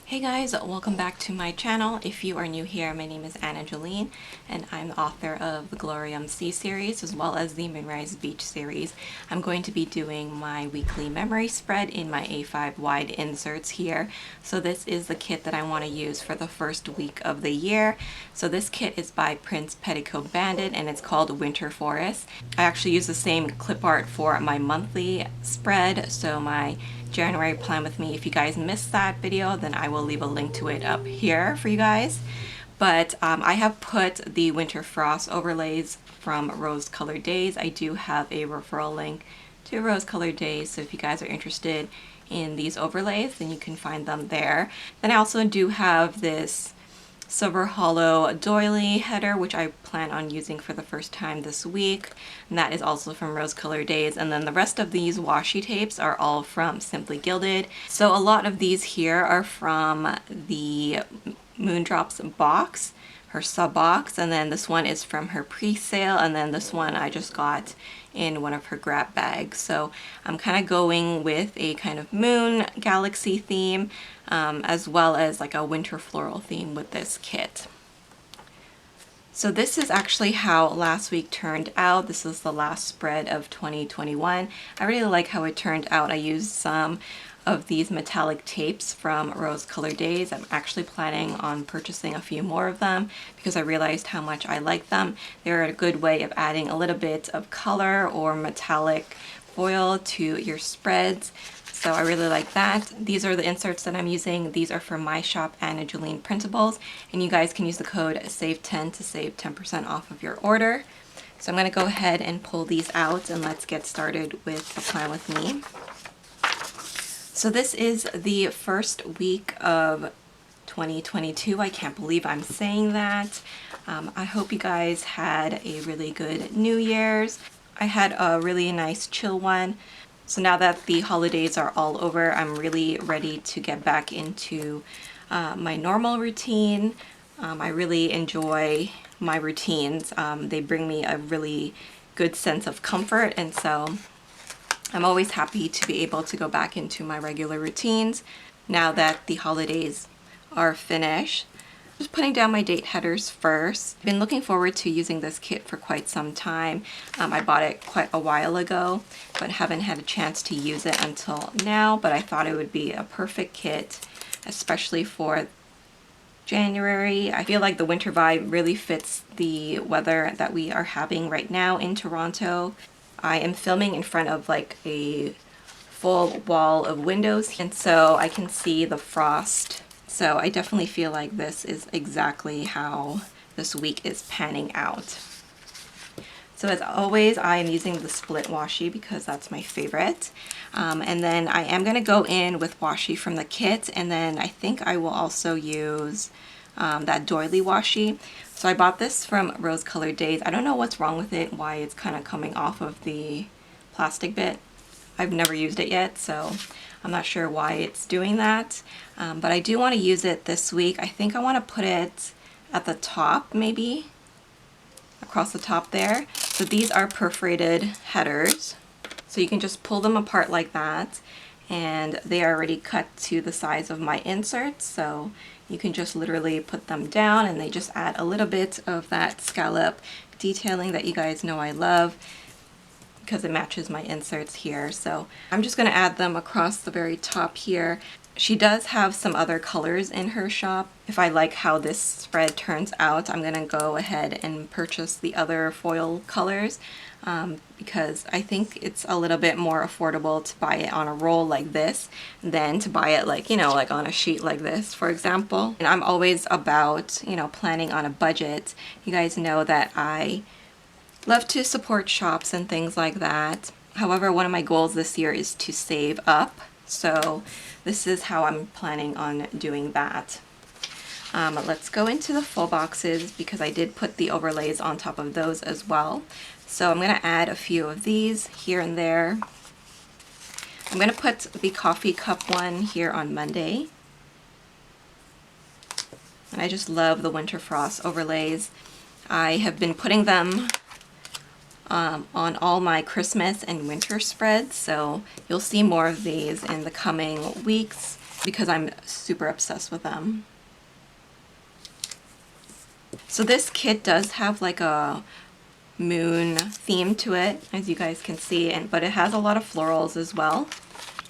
Hey guys, welcome back to my channel. If you are new here, my name is Jolene and I'm the author of the Glorium Sea series as well as the MOONRISE Beach series. I'm going to be doing my weekly memory spread in my A5 wide inserts here. So this is the kit that I want to use for the first week of the year. So this kit is by Petticoat Bandit and it's called Winter Forest. I actually use the same clip art for my monthly spread, so my January plan with me. If you guys missed that video, then I will leave a link to it up here for you guys. But I have put the Winter Frost overlays from Rose Colored Days. I do have a referral link to Rose Colored Days, so if you guys are interested in these overlays, then you can find them there. Then I also do have this Silver Hollow doily header, which I plan on using for the first time this week, and that is also from Rose Colored Days. And then the rest of these washi tapes are all from Simply Gilded. So a lot of these here are from the Moondrops box, her sub box, and then this one is from her pre-sale, and then this one I just got in one of her grab bags. So I'm kind of going with a kind of moon galaxy theme, as well as like a winter floral theme with this kit. So this is actually how last week turned out. This is the last spread of 2021. I really like how it turned out. I used some of these metallic tapes from Rose Colored Days. I'm actually planning on purchasing a few more of them because I realized how much I like them. They're a good way of adding a little bit of color or metallic foil to your spreads. So I really like that. These are the inserts that I'm using. These are from my shop, Jolene Printables, and you guys can use the code SAVE10 to save 10% off of your order. So I'm going to go ahead and pull these out and let's get started with the plan with me. So this is the first week of 2022. I can't believe I'm saying that. I hope you guys had a really good New Year's. I had a really nice chill one. So now that the holidays are all over, I'm really ready to get back into my normal routine. I really enjoy my routines. They bring me a really good sense of comfort, and so I'm always happy to be able to go back into my regular routines now that the holidays are finished. Just putting down my date headers first. I've been looking forward to using this kit for quite some time. I bought it quite a while ago, but haven't had a chance to use it until now, but I thought it would be a perfect kit, especially for January. I feel like the winter vibe really fits the weather that we are having right now in Toronto. I am filming in front of like a full wall of windows, and so I can see the frost. So I definitely feel like this is exactly how this week is panning out. So as always, I am using the split washi because that's my favorite. And then I am going to go in with washi from the kit, and then I think I will also use that doily washi. So I bought this from Rose Colored Days. I don't know what's wrong with it, why it's kind of coming off of the plastic bit. I've never used it yet, so I'm not sure why it's doing that. But I do want to use it this week. I think I want to put it at the top, maybe across the top there. So these are perforated headers. So you can just pull them apart like that, and they are already cut to the size of my inserts. So you can just literally put them down and they just add a little bit of that scallop detailing that you guys know I love, because it matches my inserts here. So I'm just going to add them across the very top here. She does have some other colors in her shop. If I like how this spread turns out, I'm going to go ahead and purchase the other foil colors, because I think it's a little bit more affordable to buy it on a roll like this than to buy it like, you know, like on a sheet like this, for example. And I'm always about, you know, planning on a budget. You guys know that I love to support shops and things like that. However, one of my goals this year is to save up. So this is how I'm planning on doing that. Let's go into the full boxes because I did put the overlays on top of those as well. So I'm going to add a few of these here and there. I'm going to put the coffee cup one here on Monday. And I just love the Winter Frost overlays. I have been putting them on all my Christmas and winter spreads, so you'll see more of these in the coming weeks. because I'm super obsessed with them. So this kit does have like a moon theme to it, as you guys can see, but it has a lot of florals as well.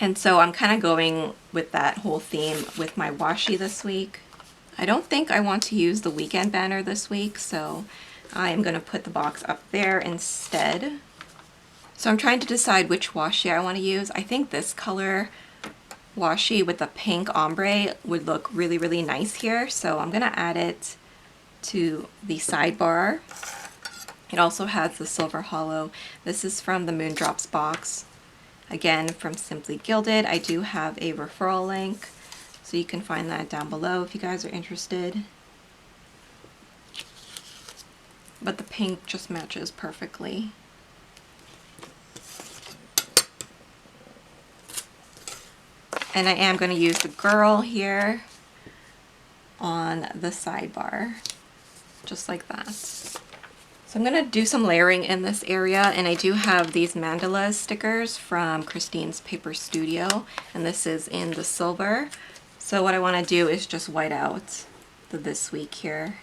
And so I'm kind of going with that whole theme with my washi this week. I don't think I want to use the weekend banner this week, so I am going to put the box up there instead. So I'm trying to decide which washi I want to use. I think this color washi with the pink ombre would look really, really nice here. So I'm going to add it to the sidebar. It also has the silver hollow. This is from the Moondrops box. Again, from Simply Gilded. I do have a referral link, so you can find that down below if you guys are interested. But the pink just matches perfectly. And I am going to use the girl here on the sidebar, just like that. So I'm going to do some layering in this area, and I do have these mandalas stickers from Christine's Paper Studio, and this is in the silver. So what I want to do is just white out the this week here.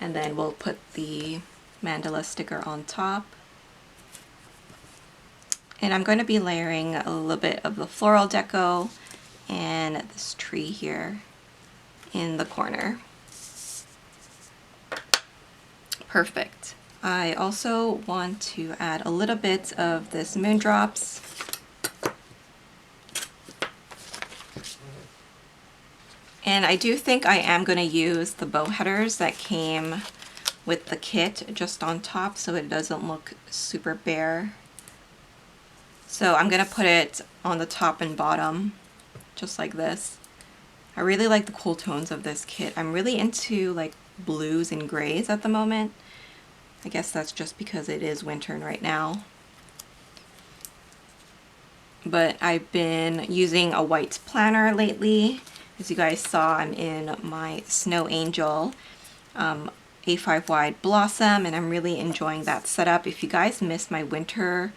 And then we'll put the mandala sticker on top. And I'm going to be layering a little bit of the floral deco and this tree here in the corner. Perfect. I also want to add a little bit of this Moondrops. And I do think I am going to use the bow headers that came with the kit just on top so it doesn't look super bare. So I'm going to put it on the top and bottom just like this. I really like the cool tones of this kit. I'm really into like blues and grays at the moment. I guess that's just because it is winter right now. But I've been using a white planner lately. As you guys saw, I'm in my Snow Angel A5 wide Blossom, and I'm really enjoying that setup. If you guys missed my winter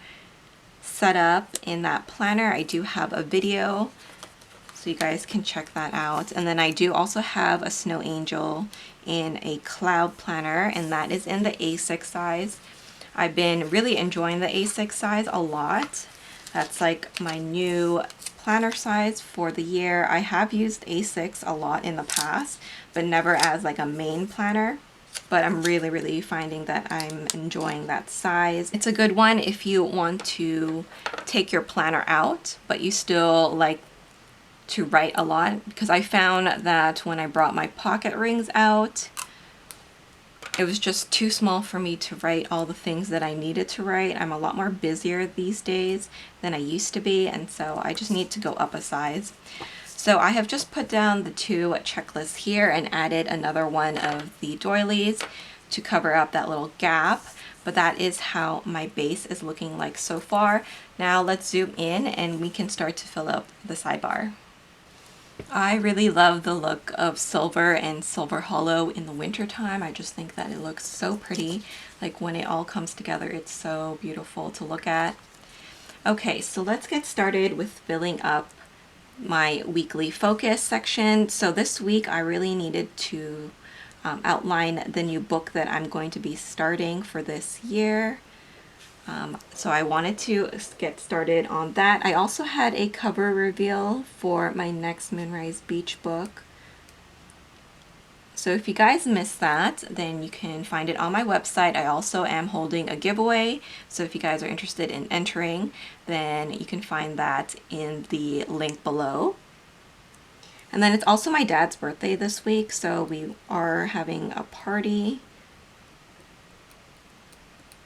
setup in that planner, I do have a video, so you guys can check that out. And then I do also have a Snow Angel in a cloud planner, and that is in the A6 size. I've been really enjoying the A6 size a lot. That's like my new planner size for the year. I have used A6 a lot in the past, but never as like a main planner. But I'm really finding that I'm enjoying that size. It's a good one if you want to take your planner out, but you still like to write a lot, because I found that when I brought my pocket rings out, it was just too small for me to write all the things that I needed to write. I'm a lot more busier these days than I used to be, and so I just need to go up a size. So I have just put down the 2 checklists here and added another one of the doilies to cover up that little gap. But that is how my base is looking like so far. Now let's zoom in and we can start to fill up the sidebar. I really love the look of silver and silver hollow in the winter time. I just think that it looks so pretty. Like when it all comes together, it's so beautiful to look at. Okay, so let's get started with filling up my weekly focus section. So this week I really needed to outline the new book that I'm going to be starting for this year. So I wanted to get started on that. I also had a cover reveal for my next Moonrise Beach book. So if you guys missed that, then you can find it on my website. I also am holding a giveaway. So if you guys are interested in entering, then you can find that in the link below. And then it's also my dad's birthday this week, so we are having a party.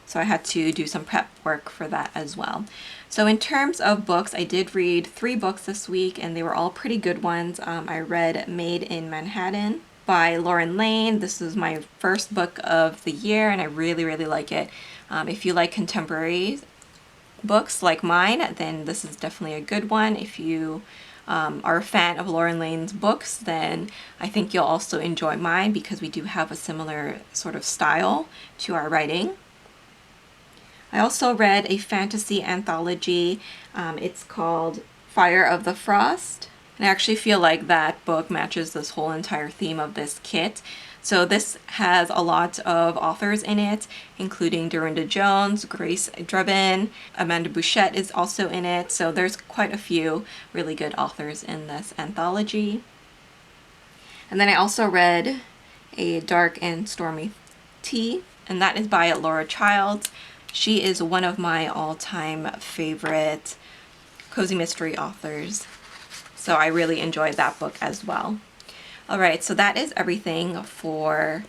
So I had to do some prep work for that as well. So in terms of books, I did read 3 books this week, and they were all pretty good ones. I read Made in Manhattan by Lauren Lane. This is my first book of the year, and I really like it. If you like contemporary books like mine, then this is definitely a good one. If you are a fan of Lauren Lane's books, then I think you'll also enjoy mine, because we do have a similar sort of style to our writing. I also read a fantasy anthology. It's called Fire of the Frost. And I actually feel like that book matches this whole entire theme of this kit. So this has a lot of authors in it, including Dorinda Jones, Grace Drebin, Amanda Bouchette is also in it. So there's quite a few really good authors in this anthology. And then I also read A Dark and Stormy Tea, and that is by Laura Childs. She is one of my all-time favorite cozy mystery authors. So I really enjoyed that book as well. Alright, so that is everything for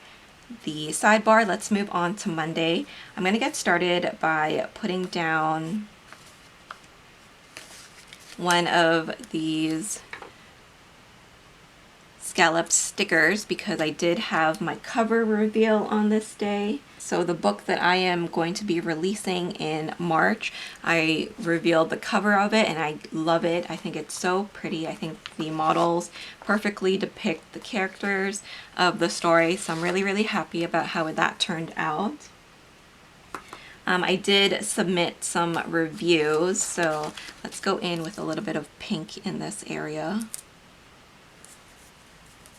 the sidebar. Let's move on to Monday. I'm going to get started by putting down one of these scalloped stickers because I did have my cover reveal on this day. So the book that I am going to be releasing in March, I revealed the cover of it and I love it. I think it's so pretty. I think the models perfectly depict the characters of the story. So I'm really, really happy about how that turned out. I did submit some reviews, so let's go in with a little bit of pink in this area.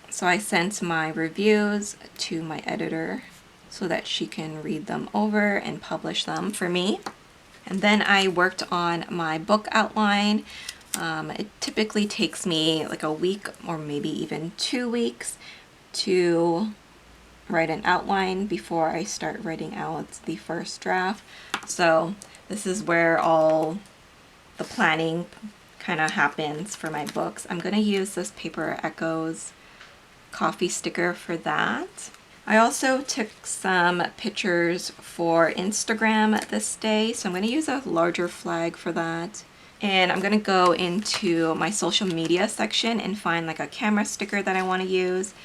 So I sent my reviews to my editor so that she can read them over and publish them for me. And then I worked on my book outline. It typically takes me like a week or maybe even 2 weeks to write an outline before I start writing out the first draft. So this is where all the planning kind of happens for my books. I'm going to use this Paper Echoes coffee sticker for that. I also took some pictures for Instagram this day, so I'm going to use a larger flag for that. And I'm going to go into my social media section and find like a camera sticker that I want to use.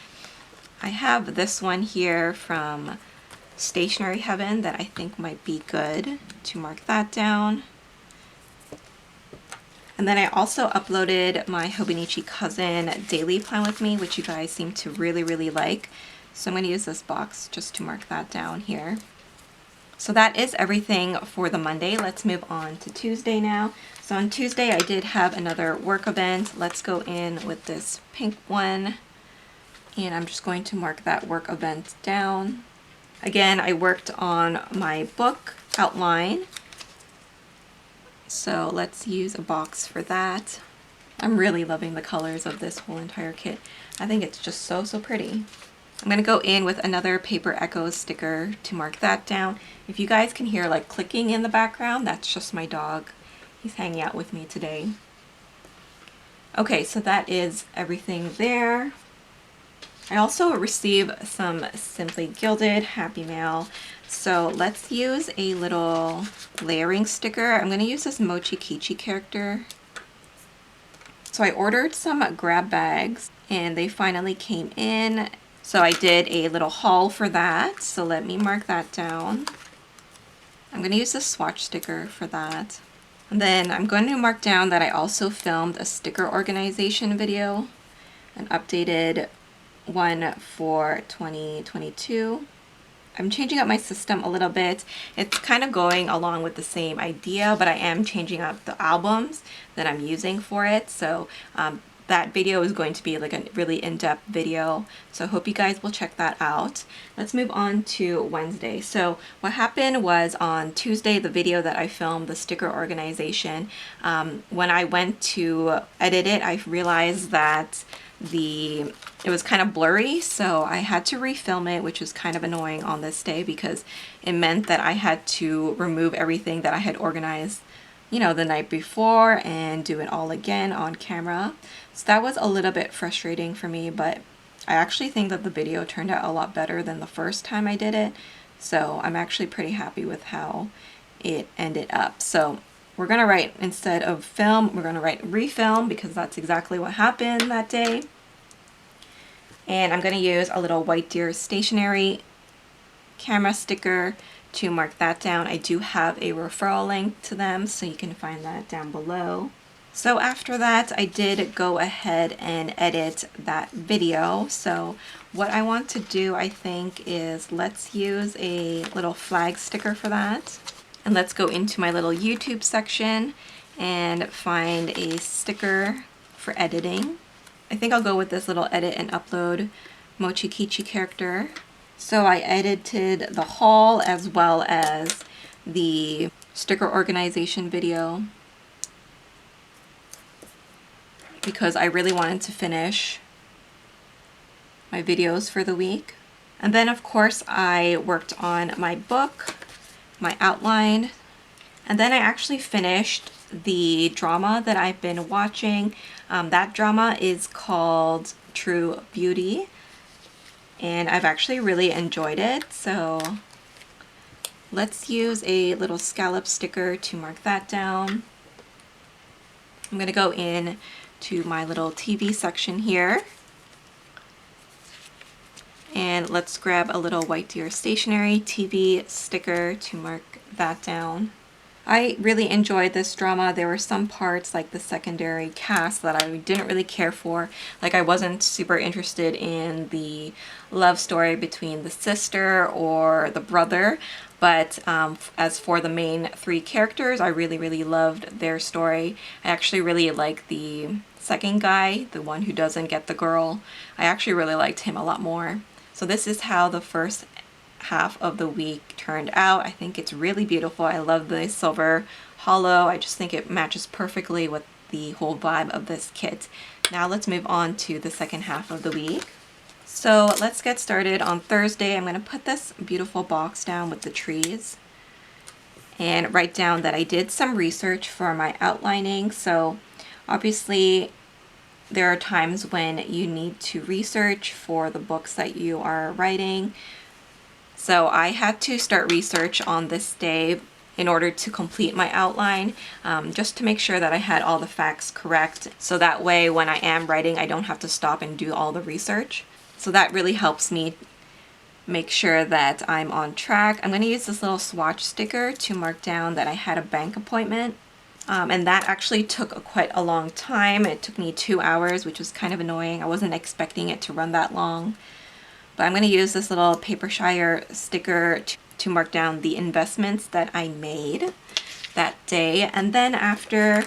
I have this one here from Stationery Heaven that I think might be good to mark that down. And then I also uploaded my Hobonichi Cousin Daily Plan with Me, which you guys seem to really, really like. So I'm going to use this box just to mark that down here. So that is everything for the Monday. Let's move on to Tuesday now. So on Tuesday I did have another work event. Let's go in with this pink one. And I'm just going to mark that work event down. Again, I worked on my book outline. So let's use a box for that. I'm really loving the colors of this whole entire kit. I think it's just so, so pretty. I'm going to go in with another Paper Echoes sticker to mark that down. If you guys can hear like clicking in the background, that's just my dog. He's hanging out with me today. Okay, so that is everything there. I also received some Simply Gilded Happy Mail. So let's use a little layering sticker. I'm going to use this Mochi Kichi character. So I ordered some grab bags and they finally came in. So I did a little haul for that. So let me mark that down. I'm going to use a swatch sticker for that. And then I'm going to mark down that I also filmed a sticker organization video, an updated one for 2022. I'm changing up my system a little bit. It's kind of going along with the same idea, but I am changing up the albums that I'm using for it. So that video is going to be like a really in-depth video. So I hope you guys will check that out. Let's move on to Wednesday. So what happened was on Tuesday, the video that I filmed, the sticker organization, when I went to edit it, I realized that it was kind of blurry, so I had to refilm it, which was kind of annoying on this day because it meant that I had to remove everything that I had organized, you know, the night before and do it all again on camera. So that was a little bit frustrating for me, but I actually think that the video turned out a lot better than the first time I did it. So I'm actually pretty happy with how it ended up. So we're gonna write, instead of film, we're gonna write refilm because that's exactly what happened that day. And I'm going to use a little White Deer stationery camera sticker to mark that down. I do have a referral link to them, so you can find that down below. So after that, I did go ahead and edit that video. So what I want to do, I think, is let's use a little flag sticker for that. And let's go into my little YouTube section and find a sticker for editing. I think I'll go with this little edit and upload Mochi Kichi character. So I edited the haul as well as the sticker organization video because I really wanted to finish my videos for the week. And then of course I worked on my book, my outline, and then I actually finished the drama that I've been watching. That drama is called True Beauty, and I've actually really enjoyed it. So let's use a little scallop sticker to mark that down. I'm going to go in to my little TV section here. And let's grab a little White Deer Stationery TV sticker to mark that down. I really enjoyed this drama. There were some parts like the secondary cast that I didn't really care for. Like I wasn't super interested in the love story between the sister or the brother. But as for the main three characters, I really loved their story. I actually really like the second guy, the one who doesn't get the girl. I actually really liked him a lot more. So this is how the first half of the week turned out. I think it's really beautiful. I love the silver hollow. I just think it matches perfectly with the whole vibe of this kit. Now let's move on to the second half of the week. So let's get started. On Thursday, I'm going to put this beautiful box down with the trees and write down that I did some research for my outlining. So obviously there are times when you need to research for the books that you are writing. So I had to start research on this day in order to complete my outline, just to make sure that I had all the facts correct. So that way when I am writing, I don't have to stop and do all the research. So that really helps me make sure that I'm on track. I'm going to use this little swatch sticker to mark down that I had a bank appointment. And that actually took quite a long time. It took me 2 hours, which was kind of annoying. I wasn't expecting it to run that long. But I'm going to use this little paper shire sticker to mark down the investments that I made that day. And then after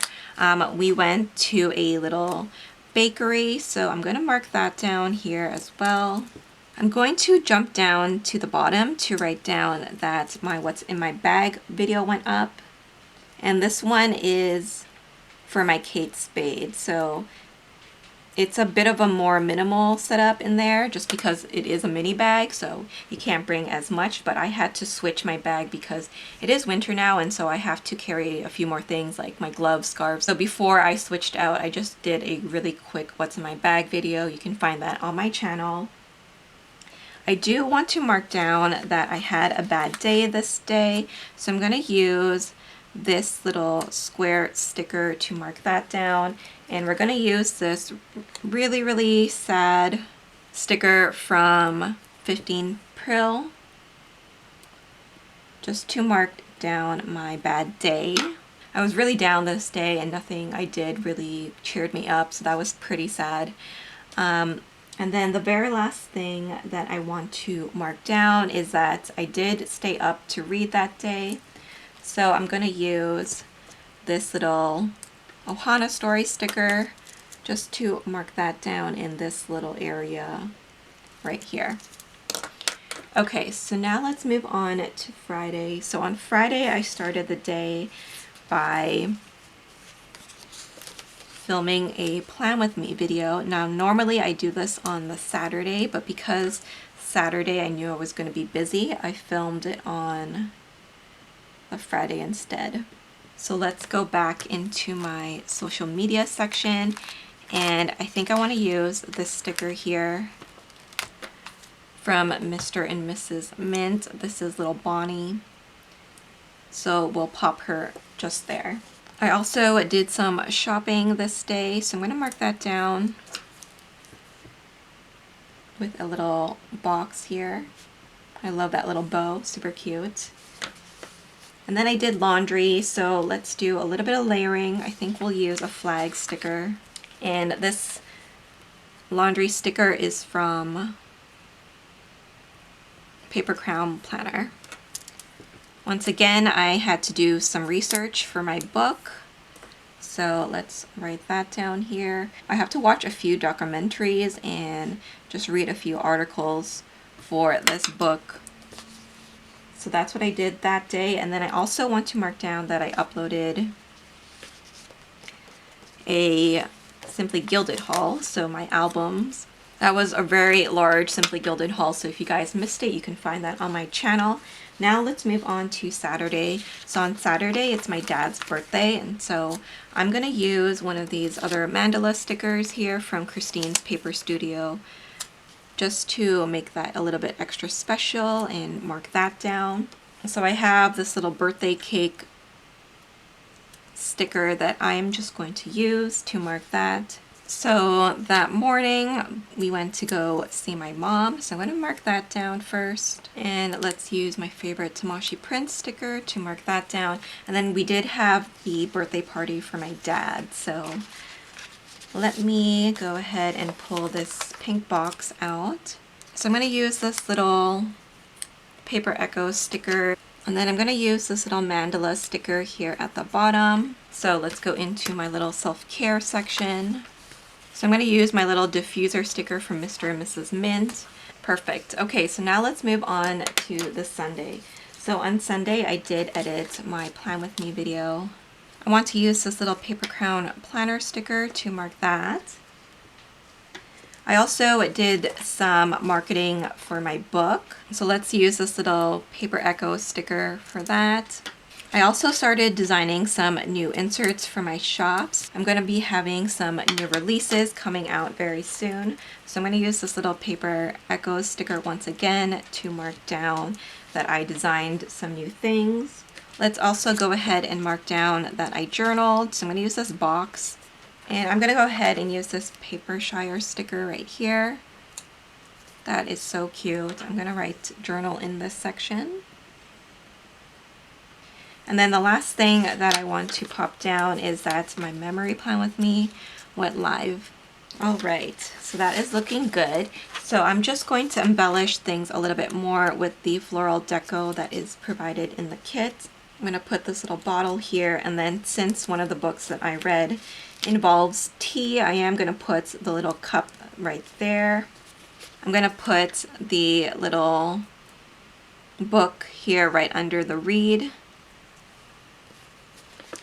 we went to a little bakery, so I'm going to mark that down here as well. I'm going to jump down to the bottom to write down that my what's in my bag video went up. And this one is for my Kate Spade. So it's a bit of a more minimal setup in there just because it is a mini bag, so you can't bring as much, but I had to switch my bag because it is winter now, and so I have to carry a few more things like my gloves, scarves. So before I switched out, I just did a really quick what's in my bag video. You can find that on my channel. I do want to mark down that I had a bad day this day, so I'm going to use this little square sticker to mark that down, and we're going to use this really sad sticker from 15 Prill just to mark down my bad day. I was really down this day and nothing I did really cheered me up, so that was pretty sad. And then the very last thing that I want to mark down is that I did stay up to read that day. So I'm going to use this little Ohana story sticker just to mark that down in this little area right here. Okay, so now let's move on to Friday. So on Friday, I started the day by filming a Plan With Me video. Now, normally I do this on the Saturday, but because Saturday I knew I was going to be busy, I filmed it on a Friday instead. So let's go back into my social media section, and I think I want to use this sticker here from Mr. and Mrs. Mint. This is little Bonnie, so we'll pop her just there. I also did some shopping this day, so I'm going to mark that down with a little box here. I love that little bow, super cute. And then I did laundry, so let's do a little bit of layering. I think we'll use a flag sticker. And this laundry sticker is from Paper Crown Planner. Once again, I had to do some research for my book. So let's write that down here. I have to watch a few documentaries and just read a few articles for this book. So that's what I did that day. And then I also want to mark down that I uploaded a Simply Gilded haul. So my albums. That was a very large Simply Gilded haul. So if you guys missed it, you can find that on my channel. Now let's move on to Saturday. So on Saturday, it's my dad's birthday. And so I'm going to use one of these other mandala stickers here from Christine's Paper Studio, just to make that a little bit extra special and mark that down. So I have this little birthday cake sticker that I'm just going to use to mark that. So that morning we went to go see my mom, so I'm going to mark that down first. And let's use my favorite Tamashii Prince sticker to mark that down. And then we did have the birthday party for my dad, so let me go ahead and pull this pink box out. So I'm going to use this little Paper Echo sticker, and then I'm going to use this little mandala sticker here at the bottom. So let's go into my little self-care section. So I'm going to use my little diffuser sticker from Mr. and Mrs. Mint. Perfect. Okay, so now let's move on to the Sunday. So on Sunday, I did edit my Plan With Me video. I want to use this little paper crown planner sticker to mark that. I also did some marketing for my book. So let's use this little Paper Echo sticker for that. I also started designing some new inserts for my shops. I'm going to be having some new releases coming out very soon. So I'm going to use this little Paper Echo sticker once again to mark down that I designed some new things. Let's also go ahead and mark down that I journaled. So I'm going to use this box. And I'm going to go ahead and use this Paper Shire sticker right here. That is so cute. I'm going to write journal in this section. And then the last thing that I want to pop down is that my memory plan with me went live. All right, so that is looking good. So I'm just going to embellish things a little bit more with the floral deco that is provided in the kit. I'm going to put this little bottle here, and then since one of the books that I read involves tea, I am going to put the little cup right there. I'm going to put the little book here right under the reed.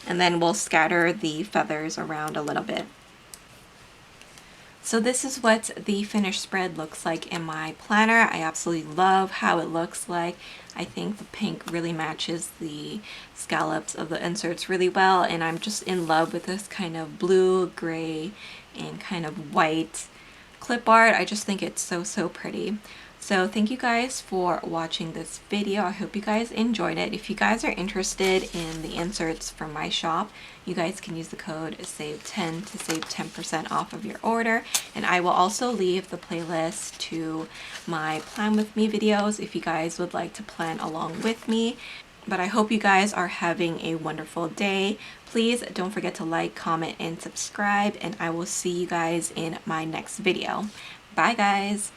And then we'll scatter the feathers around a little bit. So this is what the finished spread looks like in my planner. I absolutely love how it looks like. I think the pink really matches the scallops of the inserts really well, and I'm just in love with this kind of blue, gray, and kind of white clip art. I just think it's so pretty. So thank you guys for watching this video. I hope you guys enjoyed it. If you guys are interested in the inserts from my shop, you guys can use the code SAVE10 to save 10% off of your order. And I will also leave the playlist to my Plan With Me videos if you guys would like to plan along with me. But I hope you guys are having a wonderful day. Please don't forget to like, comment, and subscribe, and I will see you guys in my next video. Bye guys!